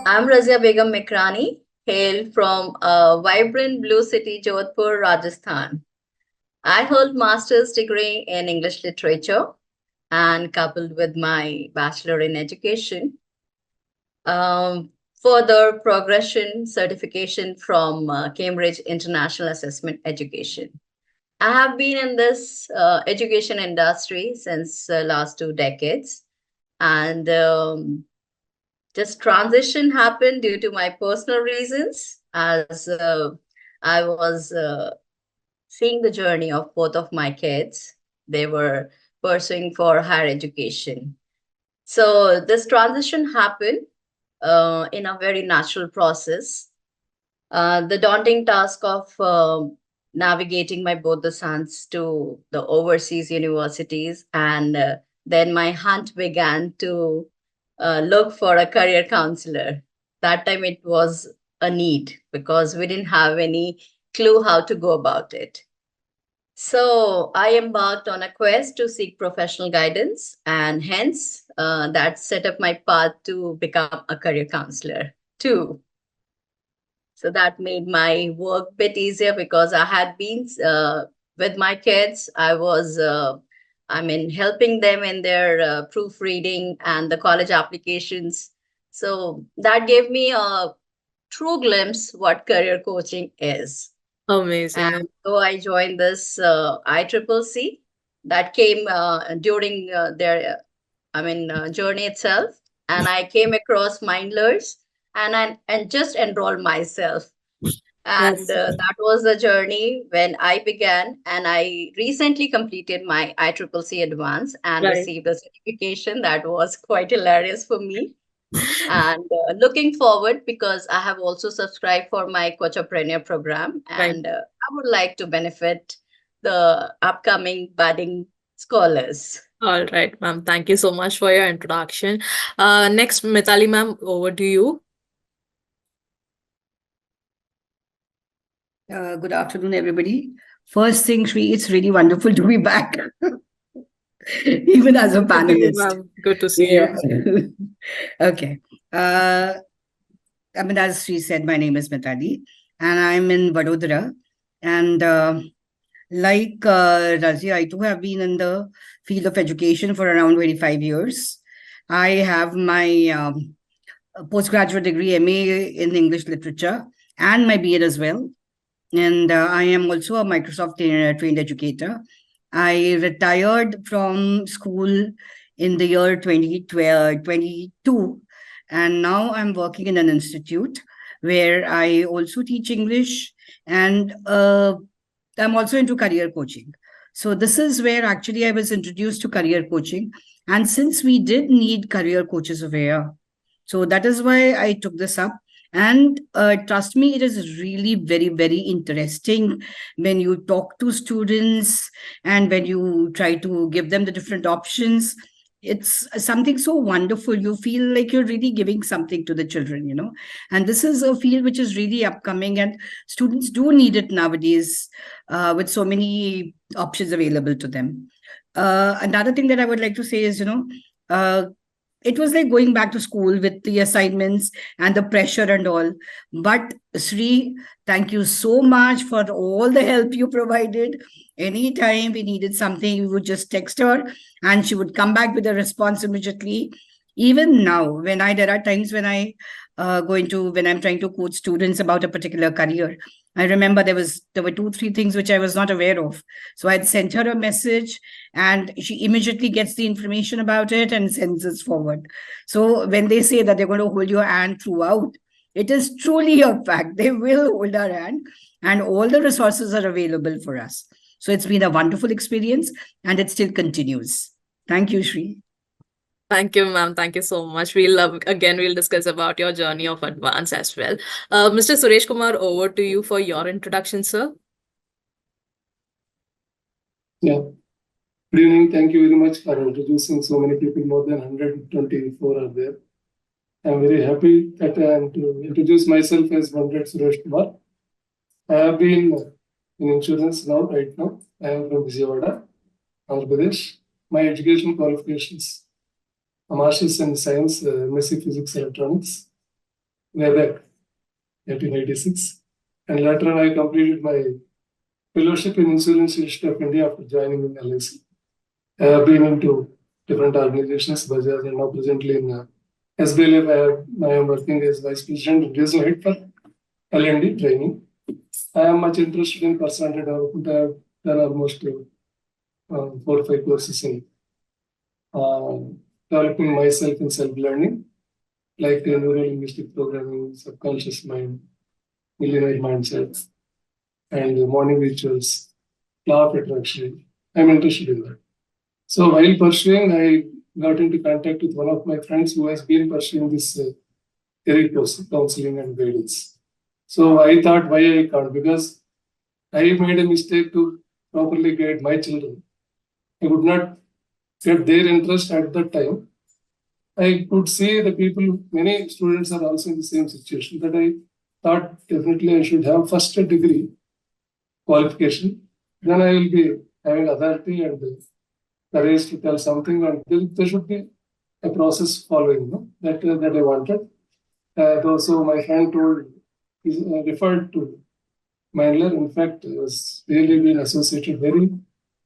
I'm Razia Begum Mikrani, hail from a vibrant blue city, Jodhpur, Rajasthan. I hold master's degree in English literature and coupled with my bachelor in education. Further progression certification from Cambridge International Assessment Education. I have been in this education industry since the last 2 decades, and this transition happened due to my personal reasons, as I was seeing the journey of both of my kids. They were pursuing for higher education. So this transition happened in a very natural process. The daunting task of navigating my both the sons to the overseas universities, and then my hunt began to look for a career counselor. That time it was a need because we didn't have any clue how to go about it. So I embarked on a quest to seek professional guidance, and hence that set up my path to become a career counselor too. So that made my work a bit easier because I had been with my kids. Helping them in their proofreading and the college applications. So that gave me a true glimpse what career coaching is. Amazing. And so I joined this ICCC that came during their journey itself, and I came across Mindlers, and just enrolled myself. And Yes. that was the journey when I began, and I recently completed my ICCC Advance and Right. received a certification that was quite hilarious for me. And looking forward because I have also subscribed for my Coachapreneur program, Right. and I would like to benefit the upcoming budding scholars. All right, ma'am. Thank you so much for your introduction. Next, Mitali, ma'am, over to you. Good afternoon, everybody. First thing, Shri, it's really wonderful to be back, even as a Good to see you, panelist. ma'am. Good to see Yeah. you. Okay. As Shri said, my name is Mitali, and I'm in Vadodara. And like Razia, I too have been in the field of education for around 25 years. I have my postgraduate degree, MA in English literature, and my BEd as well. And I am also a Microsoft trained educator. I retired from school in the year 2012, 22, and now I'm working in an institute where I also teach English, and I'm also into career coaching. So this is where actually I was introduced to career coaching. And since we did need career coaches over here, so that is why I took this up. And trust me, it is really very, very interesting when you talk to students and when you try to give them the different options. It's something so wonderful. You feel like you're really giving something to the children. And this is a field which is really upcoming, and students do need it nowadays with so many options available to them. Another thing that I would like to say is, uh, it was like going back to school with the assignments and the pressure and all. But Sri, thank you so much for all the help you provided. Anytime we needed something, we would just text her and she would come back with a response immediately. Even now, there are times when when I'm trying to coach students about a particular career, I remember there were 2, 3 things which I was not aware of. So I'd sent her a message and she immediately gets the information about it and sends it forward. So when they say that they're going to hold your hand throughout, it is truly a fact. They will hold our hand, and all the resources are available for us. So it's been a wonderful experience, and it still continues. Thank you, Shri. Thank you, ma'am. Thank you so much. We'll discuss about your journey of advance as well. Mr. Suresh Kumar, over to you for your introduction, sir. Yeah. Good evening. Thank you very much for introducing so many people. More than 124 are there. I'm very happy that I am to introduce myself as Vandred Suresh Kumar. I have been in insurance right now. I am from Vijayawada, Andhra Pradesh. My education qualifications. a master's in science, MSc Physics Electronics, way back 1986. And later on, I completed my fellowship in Insurance Institute of India after joining in LIC. I have been into different organizations, Bajaj, and now presently in SBL, I am working as Vice President and Regional Head for L&D training. I am much interested in personality development. I have done almost 4 or 5 courses in developing myself in self-learning, like neuro-linguistic programming, subconscious mind, millionaire mindset, and morning rituals, law of attraction. I'm interested in that. So while pursuing, I got into contact with one of my friends who has been pursuing this career course, counseling and guidance. So I thought, why I can't? Because I made a mistake to properly guide my children. I would not get their interest at that time. I could see the people, many students are also in the same situation, that I thought definitely I should have first a degree qualification. Then I will be having authority and courage to tell something, and there should be a process following, no? that I wanted. Also, my friend told, referred to Mindler. In fact, was really been associated very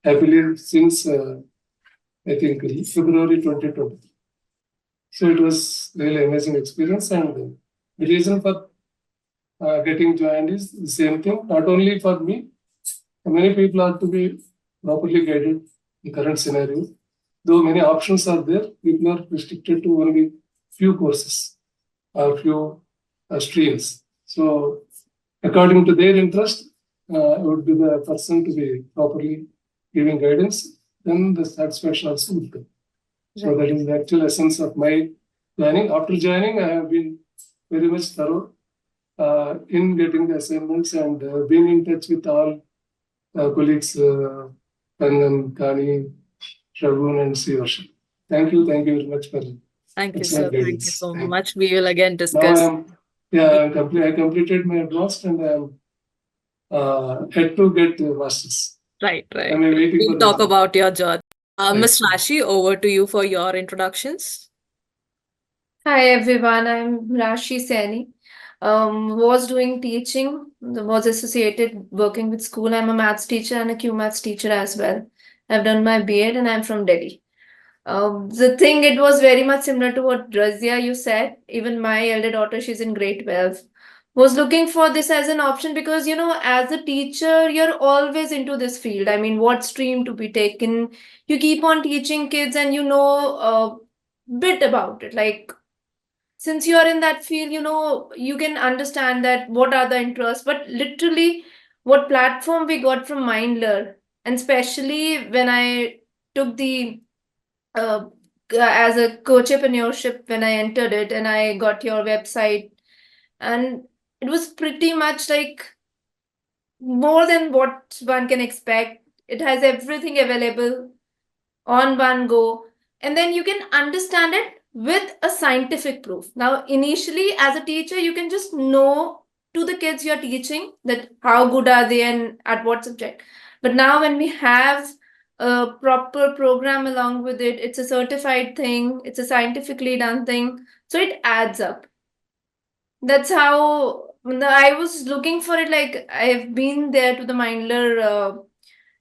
happily since I think February 2020. So it was really amazing experience, and the reason for getting joined is the same thing. Not only for me, many people are to be properly guided in current scenario. Though many options are there, people are restricted to only few courses or few streams. So according to their interest, I would be the person to be properly giving guidance. Then the satisfaction also would come. So that is the actual essence of my joining. After joining, I have been very much thorough in getting the assignments and being in touch with all colleagues, Kangan, Kani, Shagun, and Sivarsha. Thank you very much for Thank you, excellent sir. Thank you guidance. so Thank you. much. We will again Now discuss. I completed my advanced and I am had to get the masters. Right. I'm waiting We'll for talk result. about your journey. Thank Ms. you. Rashi, over to you for your introductions. Hi everyone, I'm Rashi Saini. Was doing teaching, was associated working with school. I'm a maths teacher and a Q maths teacher as well. I've done my B.Ed and I'm from Delhi. The thing, it was very much similar to what Razia you said. Even my elder daughter, she's in grade 12, was looking for this as an option because, you know, as a teacher, you're always into this field. I mean, what stream to be taken? You keep on teaching kids and you know a bit about it. Like, since you're in that field, you know, you can understand that what are the interests, but literally what platform we got from Mindler, and especially when I took the as a coachpreneurship, when I entered it and I got your website, and it was pretty much like more than what one can expect. It has everything available on one go, and then you can understand it with a scientific proof. Now, initially, as a teacher, you can just know to the kids you're teaching that how good are they and at what subject. But now, when we have a proper program along with it, it's a certified thing, it's a scientifically done thing, so it adds up. That's how I was looking for it. Like, I've been there to the Mindler.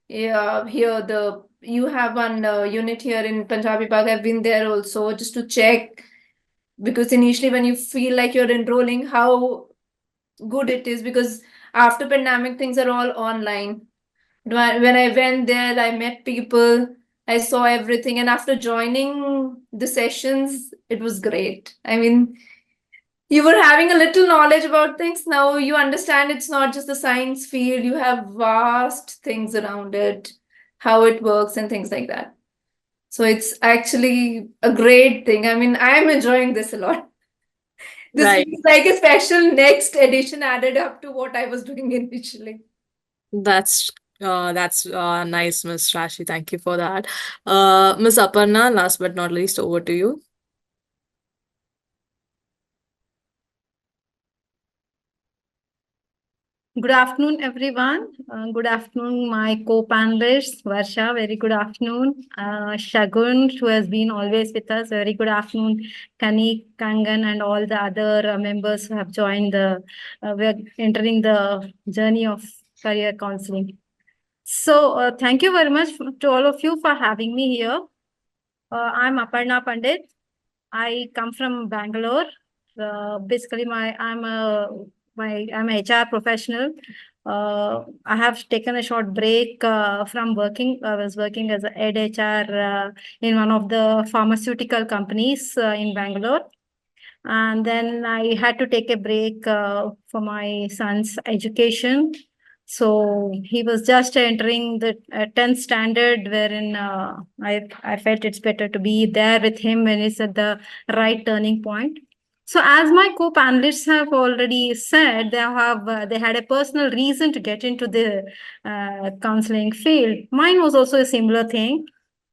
Yeah, here you have one unit here in Punjabi Bagh. I've been there also just to check, because initially when you feel like you're enrolling, how good it is, because after pandemic things are all online. When I went there, I met people, I saw everything, and after joining the sessions, it was great. I mean, you were having a little knowledge about things. Now you understand it's not just the science field, you have vast things around it, how it works and things like that. So it's actually a great thing. I mean, I am enjoying this a lot. This Right. feels like a special next edition added up to what I was doing initially. That's nice, Ms. Rashi. Thank you for that. Ms. Aparna, last but not least, over to you. Good afternoon, everyone. Good afternoon, my co-panelists. Varsha, very good afternoon. Shagun, who has been always with us, very good afternoon. Kanik, Kangan, and all the other members who have joined we are entering the journey of career counseling. So, thank you very much to all of you for having me here. I'm Aparna Pandit. I come from Bangalore. Basically, I'm a HR professional. I have taken a short break from working. I was working as a head HR in one of the pharmaceutical companies in Bangalore. And then I had to take a break for my son's education. So he was just entering the 10th standard, wherein I felt it's better to be there with him when he's at the right turning point. So as my co-panelists have already said, they had a personal reason to get into the counseling field. Mine was also a similar thing.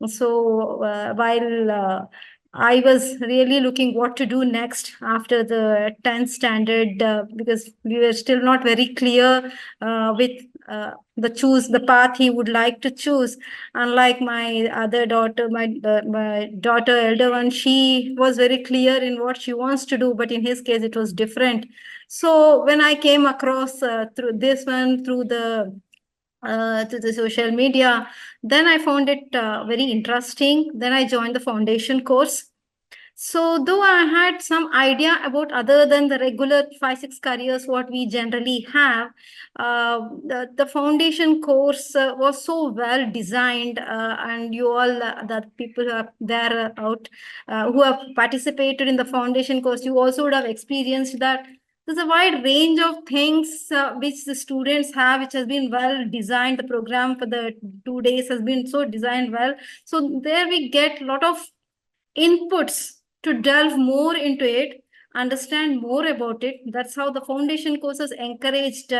So while I was really looking what to do next after the 10th standard because we were still not very clear with the path he would like to choose. Unlike my other daughter, my daughter, elder one, she was very clear in what she wants to do, but in his case, it was different. So when I came across through this one, through the social media, then I found it very interesting. Then I joined the foundation course. So though I had some idea about other than the regular 5-6 careers what we generally have, the foundation course was so well designed, and you all the people who are there out who have participated in the foundation course, you also would have experienced that there's a wide range of things which the students have, which has been well designed. The program for the 2 days has been so designed well. So there we get a lot of inputs to delve more into it, understand more about it. That's how the foundation courses encouraged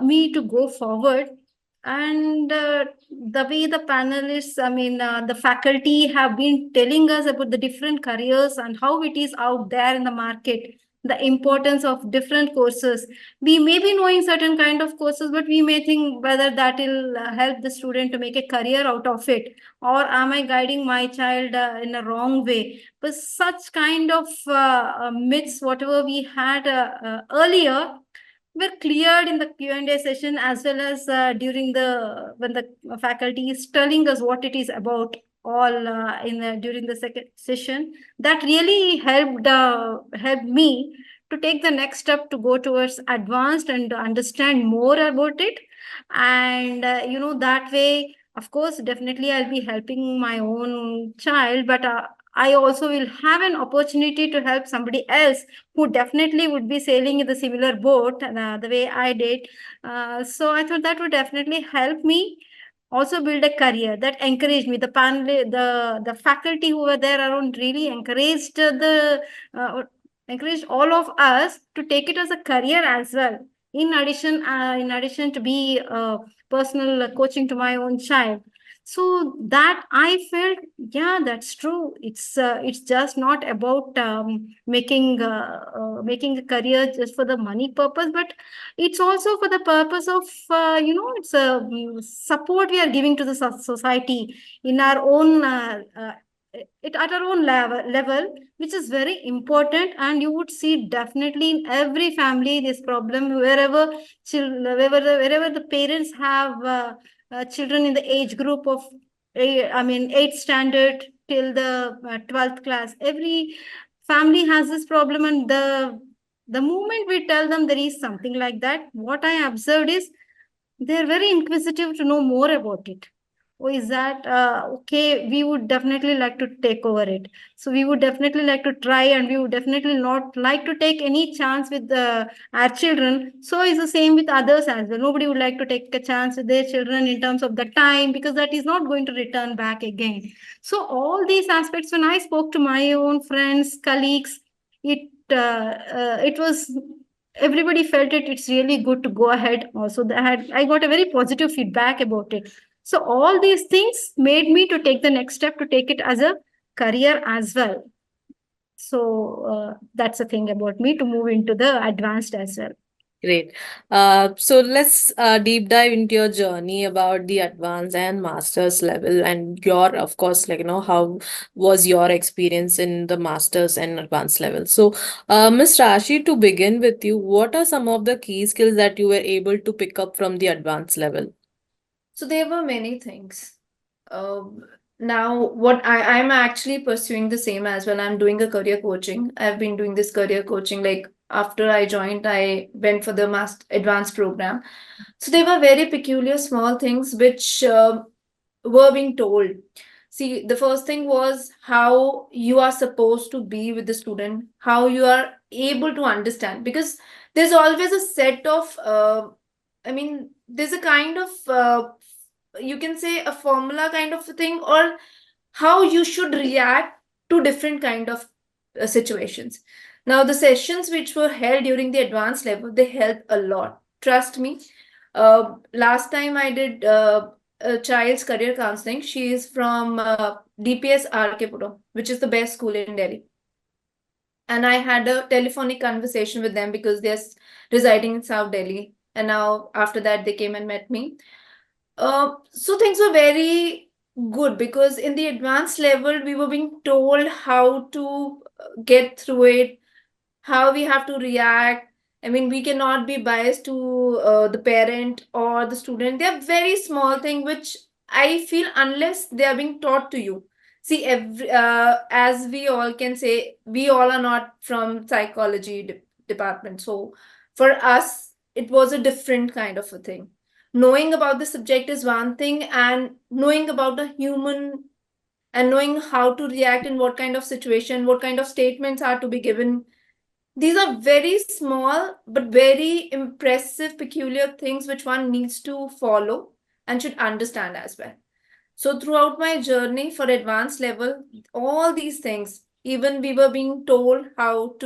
me to go forward. And the way the panelists, the faculty have been telling us about the different careers and how it is out there in the market, the importance of different courses. We may be knowing certain kind of courses, but we may think whether that will help the student to make a career out of it, or am I guiding my child in a wrong way? But such kind of myths, whatever we had earlier, were cleared in the Q&A session, as well as when the faculty is telling us what it is about all during the second session. That really helped me to take the next step to go towards advanced and to understand more about it. And that way, of course, definitely I'll be helping my own child, but I also will have an opportunity to help somebody else who definitely would be sailing in the similar boat the way I did. So I thought that would definitely help me also build a career. That encouraged me. The faculty who were there around really encouraged encouraged all of us to take it as a career as well. In addition to be personal coaching to my own child. So that I felt, yeah, that's true. It's just not about making a career just for the money purpose, but it's also for the purpose of it's a support we are giving to the society in our own at our own level, which is very important. And you would see definitely in every family this problem, wherever the parents have children in the age group of 8th standard till the 12th class. Every family has this problem, and the moment we tell them there is something like that, what I observed is they're very inquisitive to know more about it. Oh, is that okay? We would definitely like to take over it. So we would definitely like to try, and we would definitely not like to take any chance with our children. So it's the same with others as well. Nobody would like to take a chance with their children in terms of the time, because that is not going to return back again. So all these aspects, when I spoke to my own friends, colleagues, it was everybody felt it's really good to go ahead. Also, I got a very positive feedback about it. So all these things made me to take the next step to take it as a career as well. So that's the thing about me to move into the advanced as well. Great. So let's deep dive into your journey about the advanced and master's level and your, of course, how was your experience in the master's and advanced level? So, Ms. Rashi, to begin with you, what are some of the key skills that you were able to pick up from the advanced level? So there were many things. Um, Now, what I'm actually pursuing the same as well. I'm doing a career coaching. I've been doing this career coaching like after I joined, I went for the master advanced program. So they were very peculiar small things which were being told. See, the first thing was how you are supposed to be with the student, how you are able to understand, because there's always a set of, there's a kind of, you can say a formula kind of a thing, or how you should react to different kind of situations. Now, the sessions which were held during the advanced level, they helped a lot. Trust me. Last time I did a child's career counseling. She is from DPS RK Puro, which is the best school in Delhi. And I had a telephonic conversation with them because they're residing in South Delhi. And now after that, they came and met me. So things were very good because in the advanced level, we were being told how to get through it, how we have to react. I mean, we cannot be biased to the parent or the student. They are very small thing which I feel unless they are being taught to you. See, as we all can say, we all are not from psychology department. So for us, it was a different kind of a thing. Knowing about the subject is one thing, and knowing about a human and knowing how to react in what kind of situation, what kind of statements are to be given, these are very small but very impressive, peculiar things which one needs to follow and should understand as well. So, throughout my journey for advanced level, all these things, even we were being told about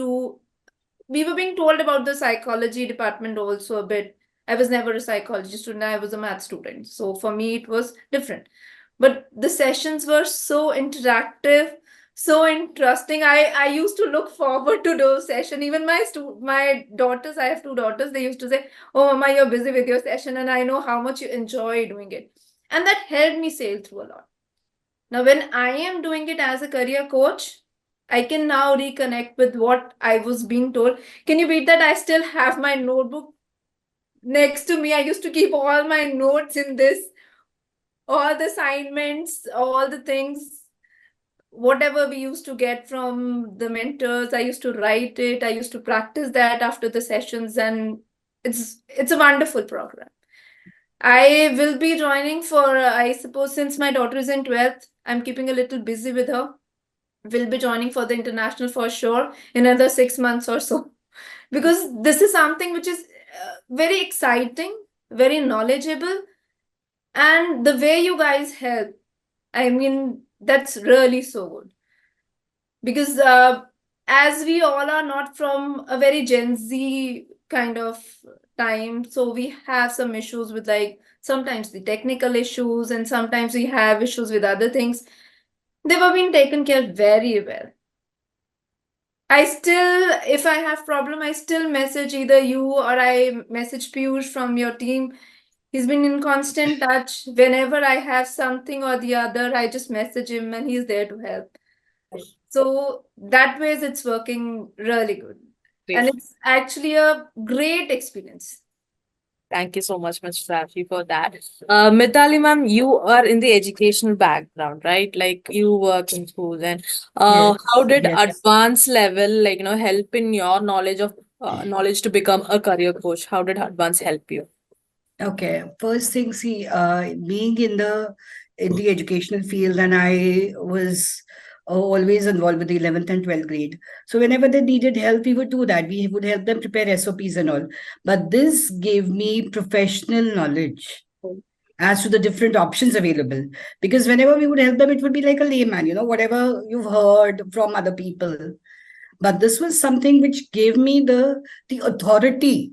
the psychology department also a bit. I was never a psychology student, I was a math student. So, for me, it was different. But the sessions were so interactive, so interesting. I used to look forward to those sessions. Even my daughters, I have two daughters, they used to say, "Oh, Mama, you're busy with your session, and I know how much you enjoy doing it." And that helped me sail through a lot. Now, when I am doing it as a career coach, I can now reconnect with what I was being told. Can you beat that? I still have my notebook next to me. I used to keep all my notes in this, all the assignments, all the things, whatever we used to get from the mentors. I used to write it. I used to practice that after the sessions, and it's a wonderful program. I will be joining for, I suppose, since my daughter is in 12th, I'm keeping a little busy with her. Will be joining for the international for sure in another 6 months or so. Because this is something which is very exciting, very knowledgeable. And the way you guys help, I mean, that's really so good. Because as we all are not from a very Gen Z kind of time, so we have some issues with like sometimes the technical issues, and sometimes we have issues with other things. They were being taken care very well. I still, if I have problem, I still message either you or I message Piyush from your team. He's been in constant touch. Whenever I have something or the other, I just message him and he's there to help. So that ways it's working really good. And Great. it's actually a great experience. Thank you so much, Ms. Rashi, for that. Mitali ma'am, you are in the educational background, right? Like you work in schools, and Yes, how did yes. advanced level, help in your knowledge to become a career coach? How did advance help you? Okay, first thing, see, being in the educational field, and I was always involved with the 11th and 12th grade. So whenever they needed help, we would do that. We would help them prepare SOPs and all. But this gave me professional knowledge as to the different options available. Because whenever we would help them, it would be like a layman, whatever you've heard from other people. But this was something which gave me the authority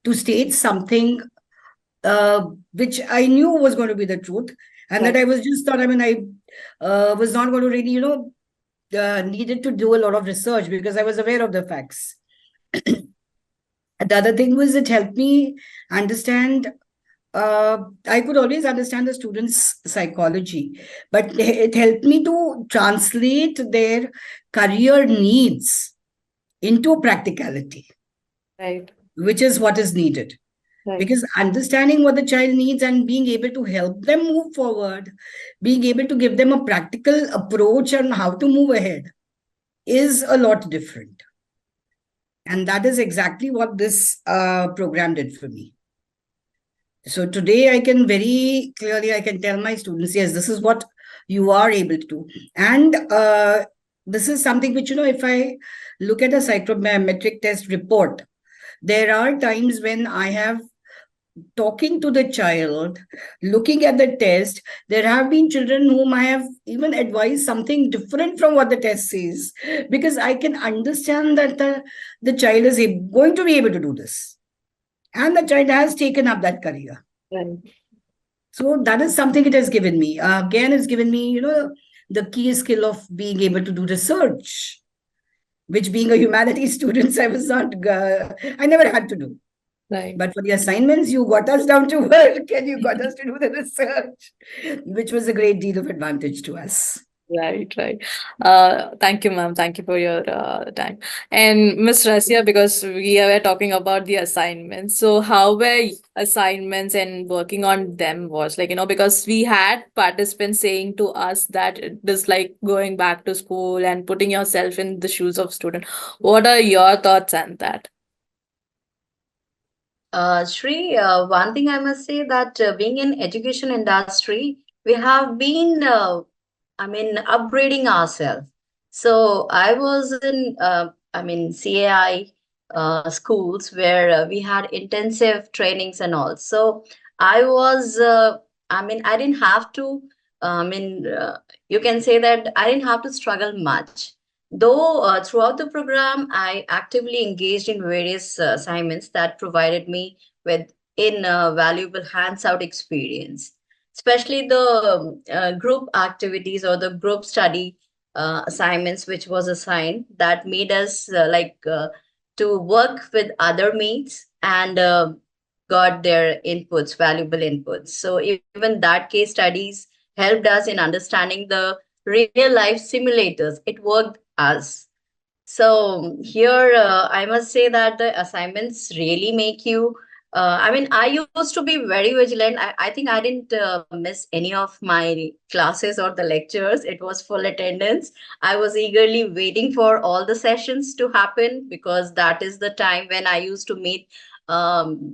to state something which I knew was going to be the truth, and that I was just thought. I mean, I was not going to really, needed to do a lot of research because I was aware of the facts. The other thing was it helped me understand. I could always understand the students' psychology, but it helped me to translate their career needs into practicality, Right. which is what is needed. Right. Because understanding what the child needs and being able to help them move forward, being able to give them a practical approach on how to move ahead is a lot different. And that is exactly what this program did for me. So today I can very clearly, I can tell my students, yes, this is what you are able to do. And this is something which, if I look at a psychometric test report, there are times when I have talking to the child, looking at the test, there have been children whom I have even advised something different from what the test says, because I can understand that the child is going to be able to do this. And the child has taken up that career. Right. So that is something it has given me. Again, it's given me, the key skill of being able to do research, which being a humanities student, I was not, I never had to do. Right. But for the assignments, you got us down to work and you got us to do the research, which was a great deal of advantage to us. Right, right. Thank you, ma'am. Thank you for your time. And Miss Rasia, because we were talking about the assignments. So how were assignments and working on them was like, because we had participants saying to us that it is like going back to school and putting yourself in the shoes of student. What are your thoughts on that? Shri, one thing I must say that being in education industry, we have been, upgrading ourselves. So I was in, CAI schools where we had intensive trainings and all. So I was, I didn't have to, you can say that I didn't have to struggle much. Though throughout the program, I actively engaged in various assignments that provided me with valuable hands-out experience, especially the group activities or the group study assignments, which was assigned that made us to work with other mates and got their inputs, valuable inputs. So even that case studies helped us in understanding the real life simulators. It worked us. So here, I must say that the assignments really make you. I used to be very vigilant. I think I didn't miss any of my classes or the lectures. It was full attendance. I was eagerly waiting for all the sessions to happen because that is the time when I used to meet Prakshit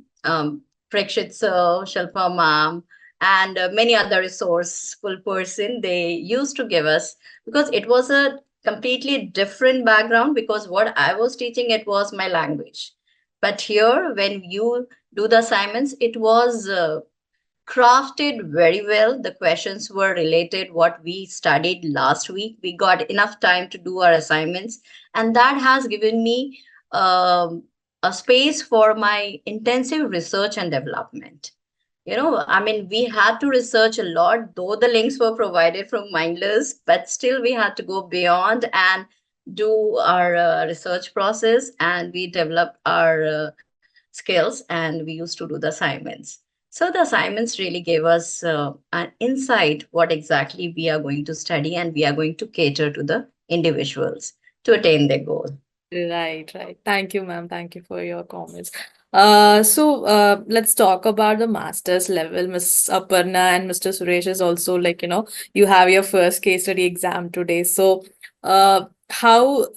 sir, Shalpa ma'am, and many other resourceful person they used to give us, because it was a completely different background, because what I was teaching, it was my language. But here, when you do the assignments, it was crafted very well. The questions were related what we studied last week. We got enough time to do our assignments, and that has given me a space for my intensive research and development. We had to research a lot, though the links were provided from Mindless, but still we had to go beyond and do our research process, and we developed our skills, and we used to do the assignments. So the assignments really gave us an insight what exactly we are going to study, and we are going to cater to the individuals to attain their goal. Right, right. Thank you, ma'am. Thank you for your comments. Let's talk about the master's level. Miss Aparna and Mr. Suresh is also like, you have your first case study exam today. So, how,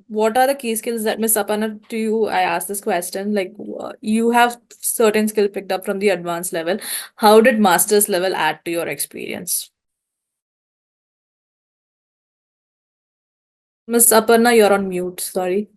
what are the key skills that Miss Aparna, to you, I asked this question, like, you have certain skill picked up from the advanced level. How did master's level add to your experience? Miss Aparna, you're on mute. Sorry.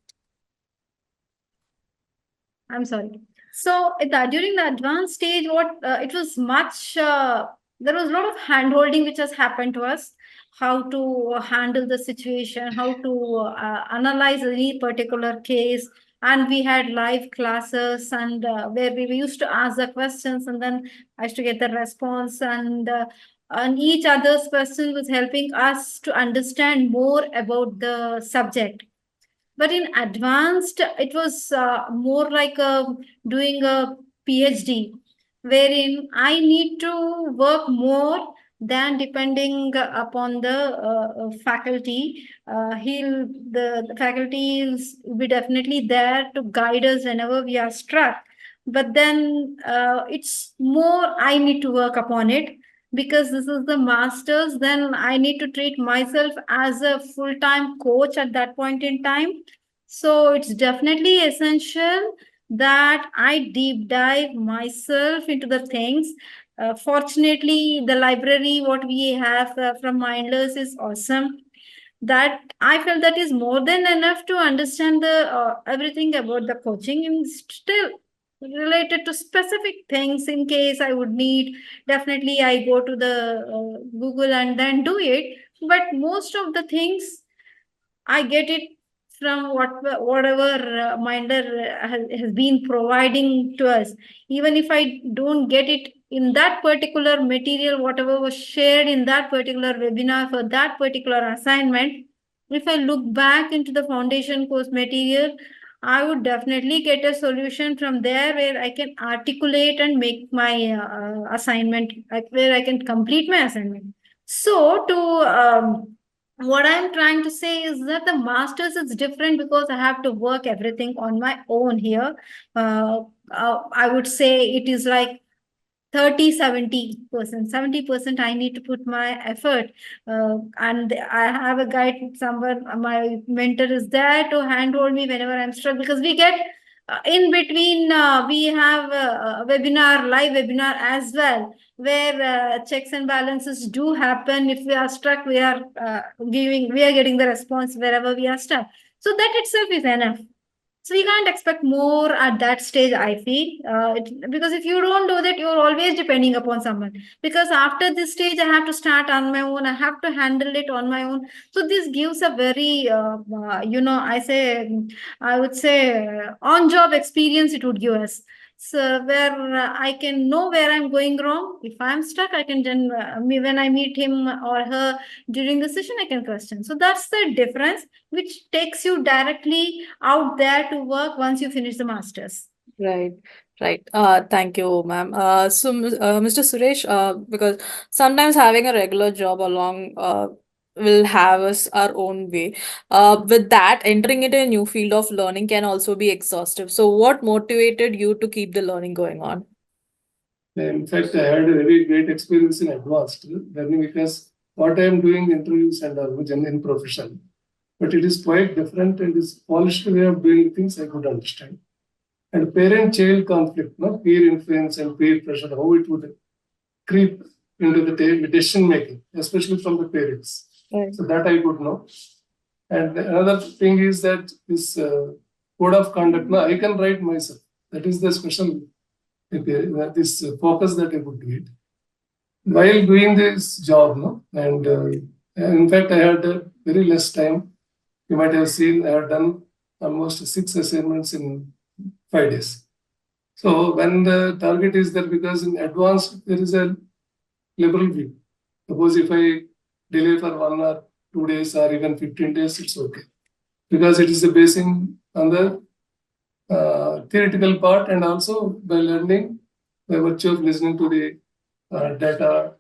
I'm sorry. So during the advanced stage, it was much. There was a lot of hand holding which has happened to us. How to handle the situation, how to analyze any particular case, and we had live classes, and where we used to ask the questions, and then I used to get the response, and each other's question was helping us to understand more about the subject. But in advanced, it was more like doing a PhD, wherein I need to work more than depending upon the faculty. The faculty will be definitely there to guide us whenever we are struck. But then it's more I need to work upon it, because this is the masters. Then I need to treat myself as a full-time coach at that point in time. So it's definitely essential that I deep dive myself into the things. Fortunately, the library what we have from Mindless is awesome. That I felt that is more than enough to understand the everything about the coaching, and still related to specific things in case I would need, definitely I go to the Google and then do it. But most of the things I get it from whatever Minder has been providing to us. Even if I don't get it in that particular material, whatever was shared in that particular webinar for that particular assignment, if I look back into the foundation course material, I would definitely get a solution from there where I can articulate and make my assignment, where I can complete my assignment. So what I'm trying to say is that the masters is different because I have to work everything on my own here. I would say it is like 30-70%. 70% I need to put my effort, and I have a guide somewhere. My mentor is there to handhold me whenever I'm struck, because we get in between we have a webinar, live webinar as well, where checks and balances do happen. If we are struck, we are getting the response wherever we are stuck. So that itself is enough. So we can't expect more at that stage, I feel. Because if you don't do that, you're always depending upon someone. Because after this stage, I have to start on my own. I have to handle it on my own. So this gives a very, I would say, on-job experience it would give us. So where I can know where I'm going wrong. If I'm stuck, I can then, when I meet him or her during the session, I can question. So that's the difference, which takes you directly out there to work once you finish the masters. Right, right. Thank you, ma'am. Mr. Suresh, because sometimes having a regular job along will have us our own way. With that, entering into a new field of learning can also be exhaustive. So, what motivated you to keep the learning going on? In fact, I had a very great experience in advanced learning because what I am doing interviews and all, which in profession, but it is quite different and is polished way of doing things I could understand. And parent-child conflict, no, peer influence and peer pressure, how it would creep into the decision making, especially from the parents. Right. So that I could know. And another thing is that this code of conduct, no, I can write myself. That is the special this focus that I could do it. While doing this job, no, and in fact, I had very less time. You might have seen I have done almost 6 assignments in 5 days. So when the target is there, because in advanced there is a liberal view. Suppose if I delay for 1 or 2 days or even 15 days, it's okay, because it is basing on the theoretical part and also by learning by virtue of listening to the data,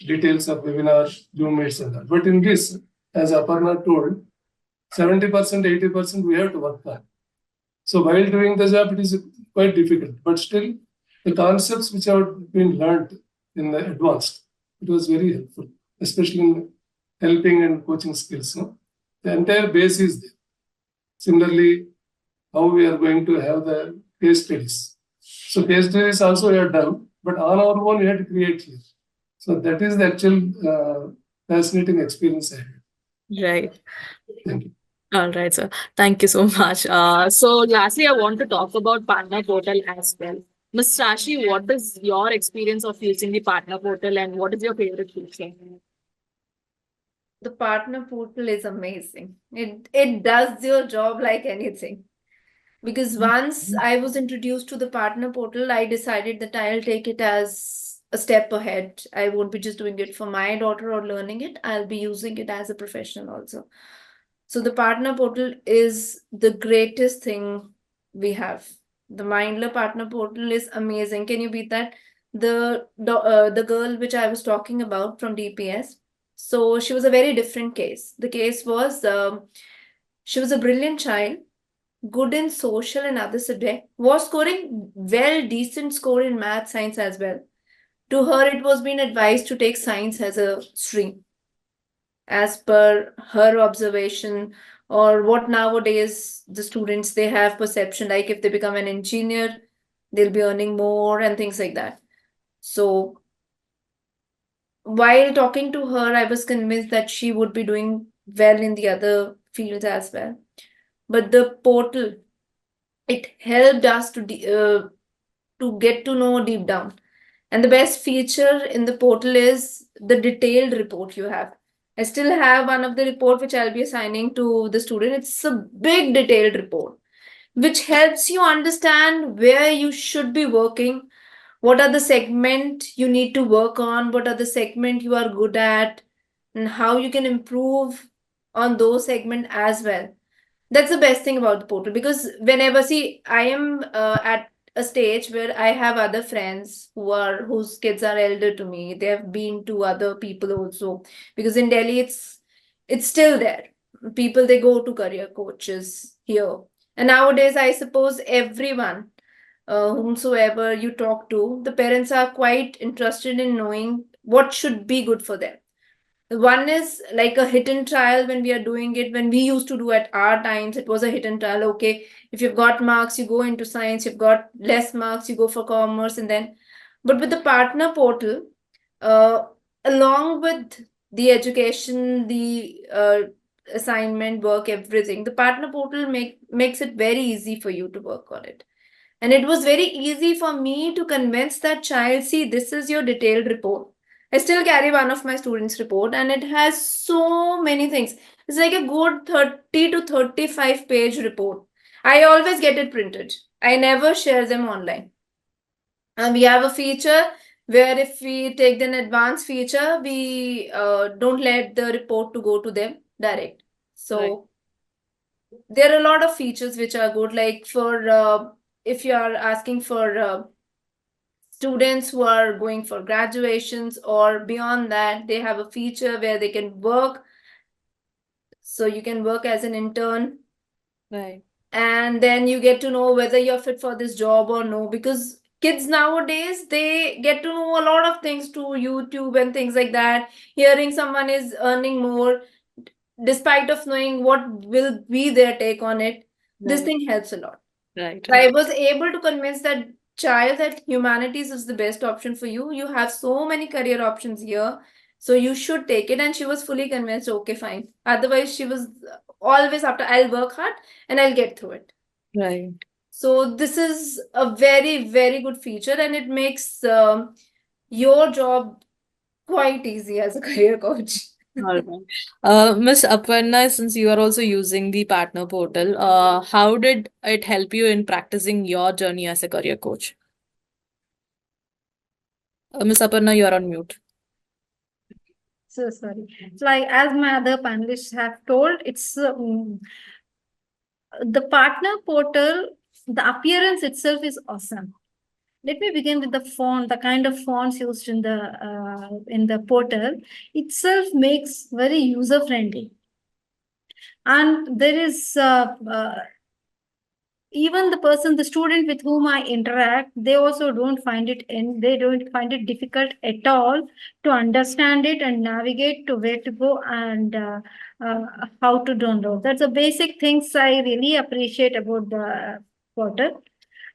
details of webinar, Zoom meets and that. But in this, as Aparna told, 70%, 80% we have to work on. So while doing the job, it is quite difficult, but still the concepts which have been learned in the advanced, it was very helpful, especially in helping and coaching skills. No? The entire base is there. Similarly, how we are going to have the case studies. So case studies also we have done, but on our own we had to create here. So that is the actual fascinating experience I had. Right. Thank you. All right, sir. Thank you so much. So lastly, I want to talk about partner portal as well. Ms. Rashi, what is your experience of using the partner portal and what is your favorite feature? The partner portal is amazing. It does your job like anything. Because once I was introduced to the partner portal, I decided that I'll take it as a step ahead. I won't be just doing it for my daughter or learning it. I'll be using it as a professional also. So the partner portal is the greatest thing we have. The Mindler partner portal is amazing. Can you beat that? The girl which I was talking about from DPS. So she was a very different case. The case was she was a brilliant child, good in social and other subject, was scoring well decent score in math, science as well. To her, it was being advised to take science as a stream, as per her observation, or what nowadays the students they have perception like if they become an engineer, they'll be earning more and things like that. So while talking to her, I was convinced that she would be doing well in the other fields as well. But the portal, it helped us to get to know deep down. And the best feature in the portal is the detailed report you have. I still have one of the report which I'll be assigning to the student. It's a big detailed report which helps you understand where you should be working, what are the segment you need to work on, what are the segment you are good at, and how you can improve on those segment as well. That's the best thing about the portal, because whenever, see, I am at a stage where I have other friends whose kids are elder to me. They have been to other people also, because in Delhi it's still there. People, they go to career coaches here, and nowadays I suppose everyone whomsoever you talk to, the parents are quite interested in knowing what should be good for them. One is like a hit and trial when we are doing it. When we used to do at our times, it was a hit and trial. Okay, if you've got marks, you go into science. You've got less marks, you go for commerce, and then. But with the partner portal, uh, along with the education, the assignment work, everything, the partner portal makes it very easy for you to work on it. And it was very easy for me to convince that child, see, this is your detailed report. I still carry one of my students' report, and it has so many things. It's like a good 30 to 35 page report. I always get it printed. I never share them online. And we have a feature where if we take an advanced feature, we don't let the report to go to them direct. So Right. there are a lot of features which are good, like for if you are asking for students who are going for graduations or beyond that, they have a feature where they can work. So you can work as an intern, Right. and then you get to know whether you're fit for this job or no, because kids nowadays, they get to know a lot of things through YouTube and things like that. Hearing someone is earning more, despite of knowing what will be their take on it, this Right. thing helps a lot. Right. So I was able to convince that child that humanities is the best option for you. You have so many career options here, so you should take it. And she was fully convinced, okay, fine. Otherwise, she was always after, I'll work hard and I'll get through it. Right. So this is a very, very good feature, and it makes your job quite easy as a career coach. All right. Miss Aparna, since you are also using the partner portal, how did it help you in practicing your journey as a career coach? Miss Aparna, you're on mute. So sorry. So like as my other panelists have told, it's the partner portal, the appearance itself is awesome. Let me begin with the font, the kind of fonts used in the portal itself makes very user friendly. And there is even the student with whom I interact, they also don't find it difficult at all to understand it and navigate to where to go and how to download. That's the basic things I really appreciate about the portal.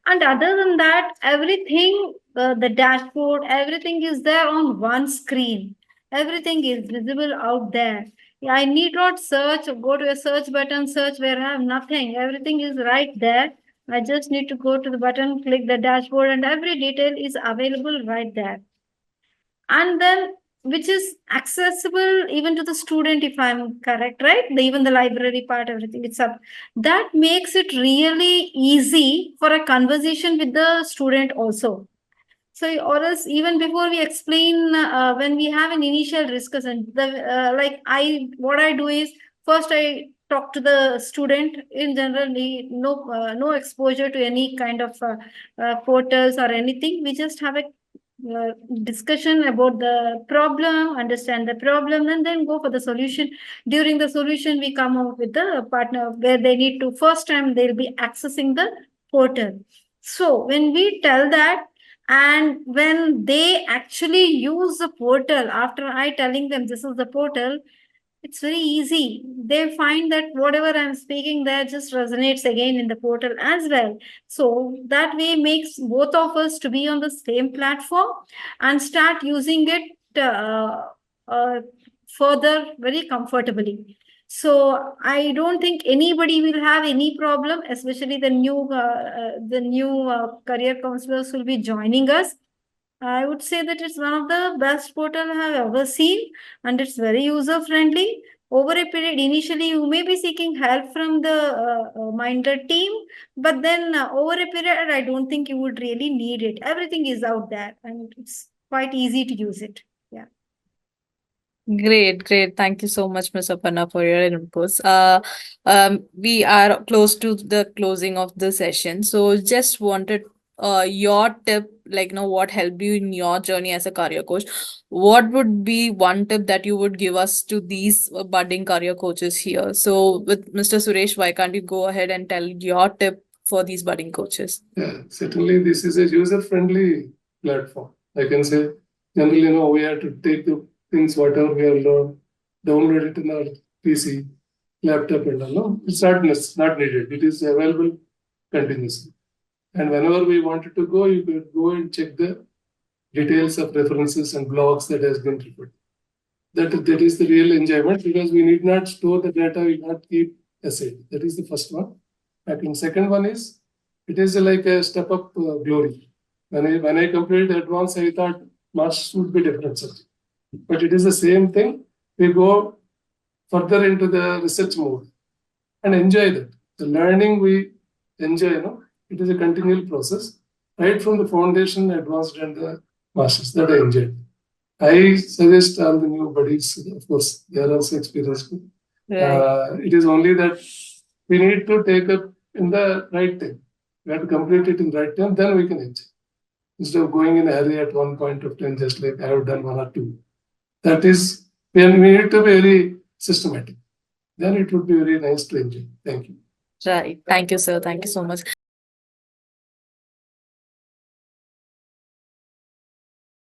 And other than that, everything, the dashboard, everything is there on one screen. Everything is visible out there. I need not search or go to a search button, search where I have nothing. Everything is right there. I just need to go to the button, click the dashboard, and every detail is available right there. And then, which is accessible even to the student, if I'm correct, right? Even the library part, everything, it's up. That makes it really easy for a conversation with the student also. So, or else, even before we explain, when we have an initial discussion, what I do is first I talk to the student in general. No exposure to any kind of portals or anything. We just have a discussion about the problem, understand the problem, and then go for the solution. During the solution, we come up with the partner where they need to, first time they'll be accessing the portal. So when we tell that, and when they actually use the portal, after I telling them this is the portal, it's very easy. They find that whatever I'm speaking there just resonates again in the portal as well. So that way makes both of us to be on the same platform and start using it further very comfortably. So I don't think anybody will have any problem, especially the new career counselors will be joining us. I would say that it's one of the best portal I have ever seen, and it's very user friendly. Over a period, initially you may be seeking help from the Minder team, but then over a period, I don't think you would really need it. Everything is out there, and it's quite easy to use it. Yeah. Great, great. Thank you so much, Ms. Aparna, for your inputs. We are close to the closing of the session. So just wanted your tip, like, what helped you in your journey as a career coach. What would be one tip that you would give us to these budding career coaches here? So with Mr. Suresh, why can't you go ahead and tell your tip for these budding coaches? Yeah, certainly this is a user-friendly platform. I can say, generally, we have to take the things, whatever we have learned, download it in our PC, laptop, and all. No, it's not needed. It is available continuously. And whenever we wanted to go, you could go and check the details of references and blogs that has been referred. That is the real enjoyment, because we need not store the data, we not keep aside. That is the first one. And second one is, it is like a step up glory. When I completed advanced, I thought masters would be different subject, but it is the same thing. We go further into the research mode and enjoy that. The learning we enjoy, it is a continual process, right from the foundation, advanced, and the masters, that I enjoyed. I suggest all the new buddies, of course, they are also experienced. Right. It is only that we need to take up in the right time. We have to complete it in the right time, then we can enjoy. Instead of going in a hurry at one point of time, just like I have done one or two. That is, we need to be very systematic. Then it would be very nice to enjoy. Thank you. Right. Thank you, sir. Thank you so much.